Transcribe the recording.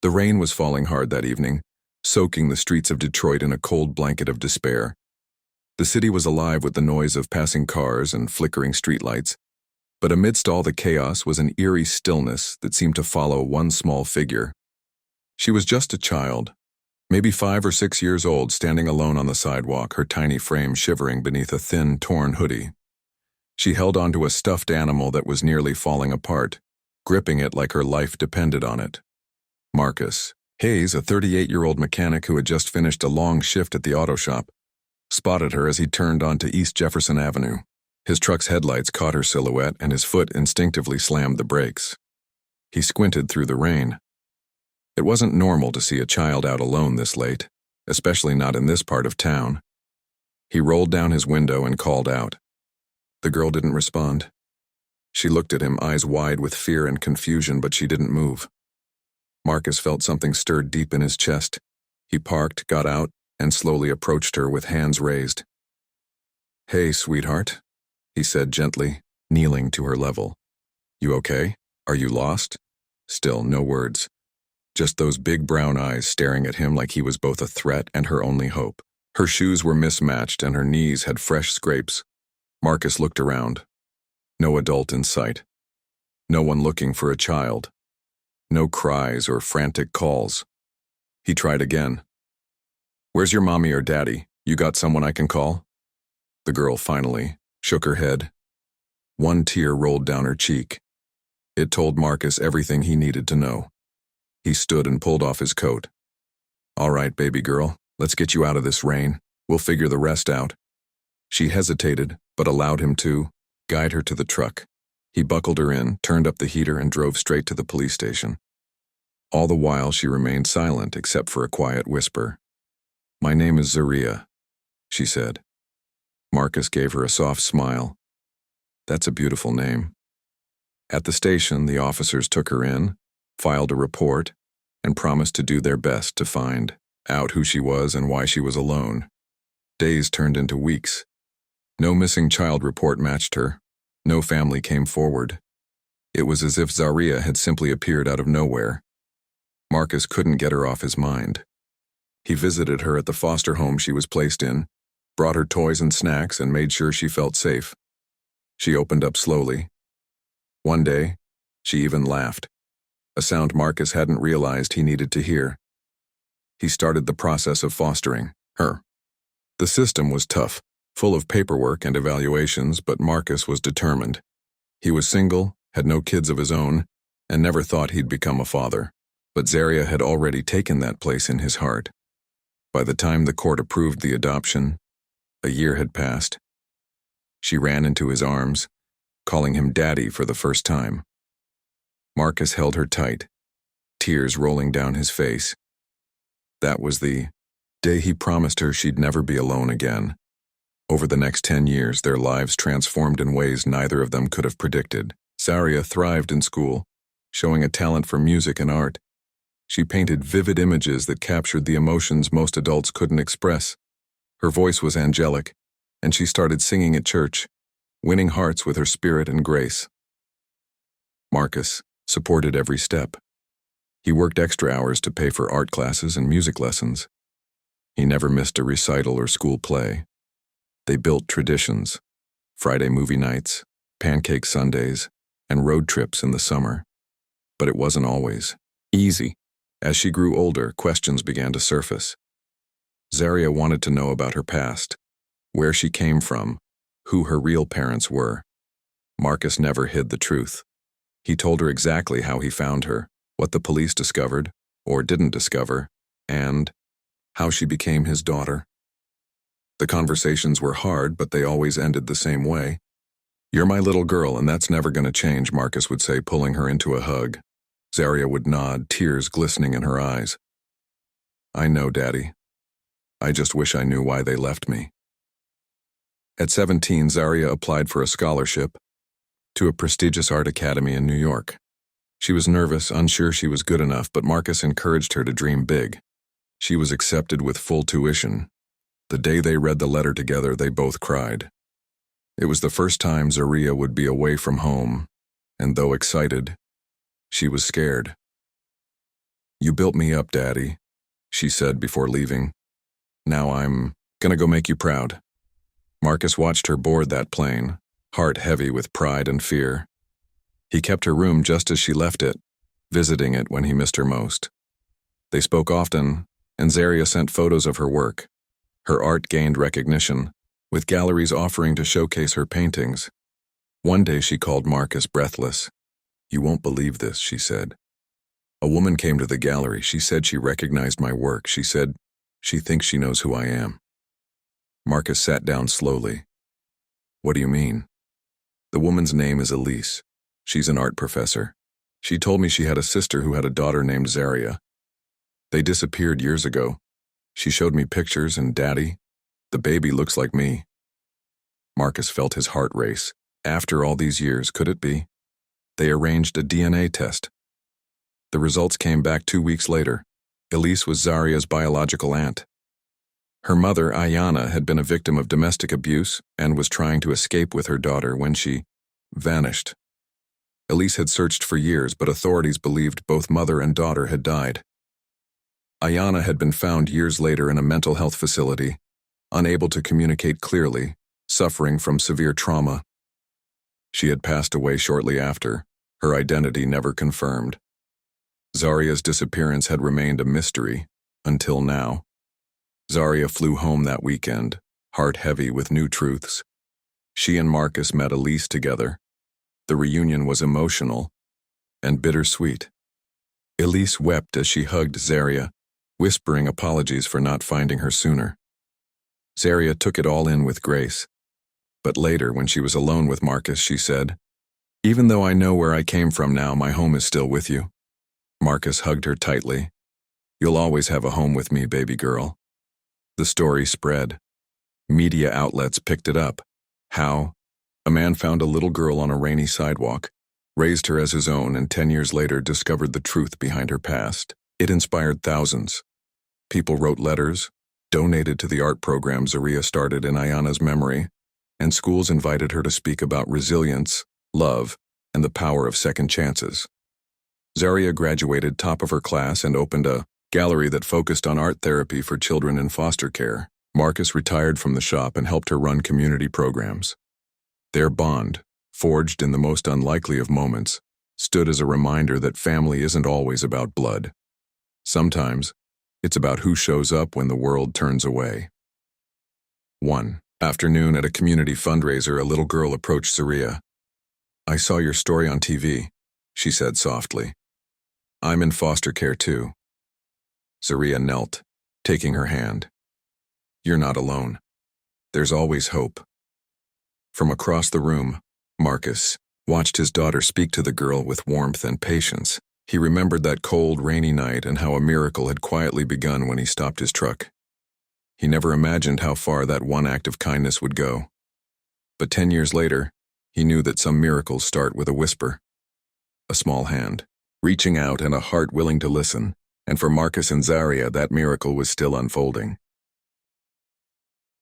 The rain was falling hard that evening, soaking the streets of Detroit in a cold blanket of despair. The city was alive with the noise of passing cars and flickering streetlights, but amidst all the chaos was an eerie stillness that seemed to follow one small figure. She was just a child, maybe 5 or 6 years old, standing alone on the sidewalk, her tiny frame shivering beneath a thin, torn hoodie. She held onto a stuffed animal that was nearly falling apart, gripping it like her life depended on it. Marcus Hayes, a 38-year-old mechanic who had just finished a long shift at the auto shop, spotted her as he turned onto East Jefferson Avenue. His truck's headlights caught her silhouette and his foot instinctively slammed the brakes. He squinted through the rain. It wasn't normal to see a child out alone this late, especially not in this part of town. He rolled down his window and called out. The girl didn't respond. She looked at him, eyes wide with fear and confusion, but she didn't move. Marcus felt something stirred deep in his chest. He parked, got out, and slowly approached her with hands raised. "Hey, sweetheart," he said gently, kneeling to her level. "You okay? Are you lost?" Still no words. Just those big brown eyes staring at him like he was both a threat and her only hope. Her shoes were mismatched and her knees had fresh scrapes. Marcus looked around. No adult in sight. No one looking for a child. No cries or frantic calls. He tried again. "Where's your mommy or daddy? You got someone I can call?" The girl finally shook her head. One tear rolled down her cheek. It told Marcus everything he needed to know. He stood and pulled off his coat. "All right, baby girl, let's get you out of this rain. We'll figure the rest out." She hesitated, but allowed him to guide her to the truck. He buckled her in, turned up the heater, and drove straight to the police station. All the while she remained silent except for a quiet whisper. "My name is Zaria," she said. Marcus gave her a soft smile. "That's a beautiful name." At the station, the officers took her in, filed a report, and promised to do their best to find out who she was and why she was alone. Days turned into weeks. No missing child report matched her. No family came forward. It was as if Zaria had simply appeared out of nowhere. Marcus couldn't get her off his mind. He visited her at the foster home she was placed in, brought her toys and snacks, and made sure she felt safe. She opened up slowly. One day, she even laughed, a sound Marcus hadn't realized he needed to hear. He started the process of fostering her. The system was tough, full of paperwork and evaluations, but Marcus was determined. He was single, had no kids of his own, and never thought he'd become a father. But Zaria had already taken that place in his heart. By the time the court approved the adoption, a year had passed. She ran into his arms, calling him Daddy for the first time. Marcus held her tight, tears rolling down his face. That was the day he promised her she'd never be alone again. Over the next 10 years, their lives transformed in ways neither of them could have predicted. Zaria thrived in school, showing a talent for music and art. She painted vivid images that captured the emotions most adults couldn't express. Her voice was angelic, and she started singing at church, winning hearts with her spirit and grace. Marcus supported every step. He worked extra hours to pay for art classes and music lessons. He never missed a recital or school play. They built traditions: Friday movie nights, pancake Sundays, and road trips in the summer. But it wasn't always easy. As she grew older, questions began to surface. Zaria wanted to know about her past, where she came from, who her real parents were. Marcus never hid the truth. He told her exactly how he found her, what the police discovered, or didn't discover, and how she became his daughter. The conversations were hard, but they always ended the same way. "You're my little girl, and that's never going to change," Marcus would say, pulling her into a hug. Zaria would nod, tears glistening in her eyes. "I know, Daddy. I just wish I knew why they left me." At 17, Zaria applied for a scholarship to a prestigious art academy in New York. She was nervous, unsure she was good enough, but Marcus encouraged her to dream big. She was accepted with full tuition. The day they read the letter together, they both cried. It was the first time Zaria would be away from home, and though excited, she was scared. "You built me up, Daddy," she said before leaving. "Now I'm gonna go make you proud." Marcus watched her board that plane, heart heavy with pride and fear. He kept her room just as she left it, visiting it when he missed her most. They spoke often, and Zaria sent photos of her work. Her art gained recognition, with galleries offering to showcase her paintings. One day she called Marcus breathless. "You won't believe this," she said. "A woman came to the gallery. She said she recognized my work. She said she thinks she knows who I am." Marcus sat down slowly. "What do you mean?" "The woman's name is Elise. She's an art professor. She told me she had a sister who had a daughter named Zaria. They disappeared years ago. She showed me pictures, and Daddy, the baby looks like me." Marcus felt his heart race. After all these years, could it be? They arranged a DNA test. The results came back 2 weeks later. Elise was Zaria's biological aunt. Her mother, Ayana, had been a victim of domestic abuse and was trying to escape with her daughter when she vanished. Elise had searched for years, but authorities believed both mother and daughter had died. Ayana had been found years later in a mental health facility, unable to communicate clearly, suffering from severe trauma. She had passed away shortly after, her identity never confirmed. Zaria's disappearance had remained a mystery, until now. Zaria flew home that weekend, heart heavy with new truths. She and Marcus met Elise together. The reunion was emotional and bittersweet. Elise wept as she hugged Zaria, whispering apologies for not finding her sooner. Zaria took it all in with grace. But later, when she was alone with Marcus, she said, "Even though I know where I came from now, my home is still with you." Marcus hugged her tightly. "You'll always have a home with me, baby girl." The story spread. Media outlets picked it up. How? A man found a little girl on a rainy sidewalk, raised her as his own, and 10 years later discovered the truth behind her past. It inspired thousands. People wrote letters, donated to the art program Zaria started in Ayana's memory, and schools invited her to speak about resilience, love, and the power of second chances. Zaria graduated top of her class and opened a gallery that focused on art therapy for children in foster care. Marcus retired from the shop and helped her run community programs. Their bond, forged in the most unlikely of moments, stood as a reminder that family isn't always about blood. Sometimes, it's about who shows up when the world turns away. 1 afternoon at a community fundraiser, a little girl approached Zaria. "I saw your story on TV," she said softly. "I'm in foster care too." Zaria knelt, taking her hand. "You're not alone. There's always hope." From across the room, Marcus watched his daughter speak to the girl with warmth and patience. He remembered that cold, rainy night and how a miracle had quietly begun when he stopped his truck. He never imagined how far that one act of kindness would go. But 10 years later, he knew that some miracles start with a whisper, a small hand, reaching out, and a heart willing to listen. And for Marcus and Zaria, that miracle was still unfolding.